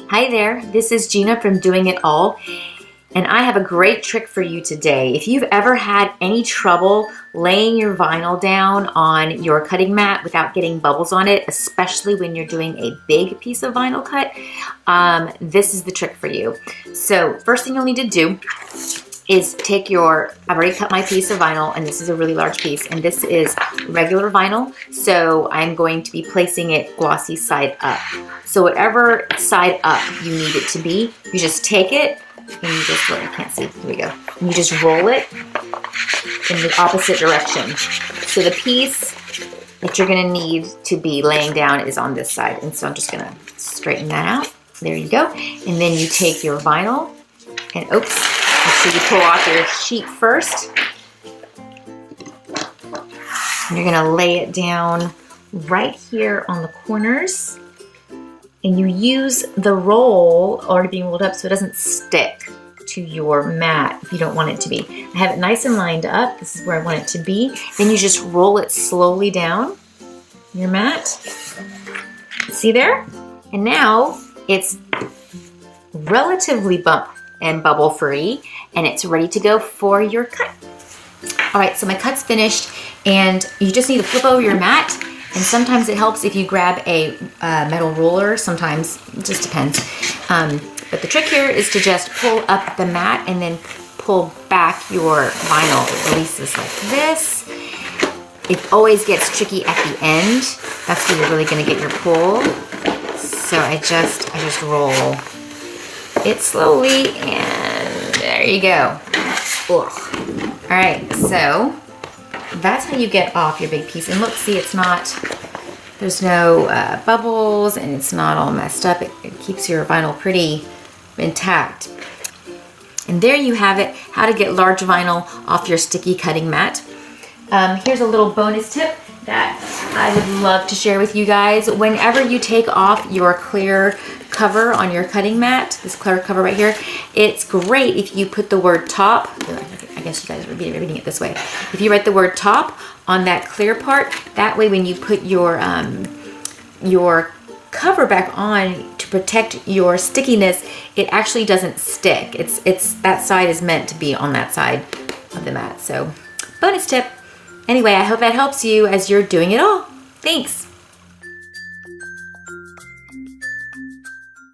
Hi there, this is Gina from Doing It All, and I have a great trick for you today. If you've ever had any trouble laying your vinyl down on your cutting mat without getting bubbles on it, especially when you're doing a big piece of vinyl cut, this is the trick for you. So first thing you'll need to do is take your, I've already cut my piece of vinyl, and this is a really large piece, and this is regular vinyl, so I'm going to be placing it glossy side up. So whatever side up you need it to be, you just take it, and you just, well, you can't see, here we go, and you just roll it in the opposite direction. So the piece that you're gonna need to be laying down is on this side, and so I'm just gonna straighten that out. There you go. And then you take your vinyl, and oops, make sure you pull off your sheet first. And you're gonna lay it down right here on the corners. And you use the roll already being rolled up so it doesn't stick to your mat if you don't want it to be. I have it nice and lined up. This is where I want it to be. Then you just roll it slowly down your mat. See there? And now it's relatively bump and bubble free, and it's ready to go for your cut. All right, so my cut's finished, and you just need to flip over your mat, and sometimes it helps if you grab a metal ruler, sometimes, it just depends. But the trick here is to just pull up the mat and then pull back your vinyl. It releases like this. It always gets tricky at the end. That's where you're really gonna get your pull. So I just roll it slowly, and there you go. Ugh. All right, so that's how you get off your big piece. And look, see, it's not, there's no bubbles, and it's not all messed up. It keeps your vinyl pretty intact. And there you have it, how to get large vinyl off your sticky cutting mat. Here's a little bonus tip that I would love to share with you guys. Whenever you take off your clear cover on your cutting mat, this clear cover right here, it's great if you put the word top, I guess you guys are reading it this way. If you write the word top on that clear part, that way when you put your cover back on to protect your stickiness, it actually doesn't stick. It's that side is meant to be on that side of the mat. So bonus tip. Anyway, I hope that helps you as you're doing it all. Thanks.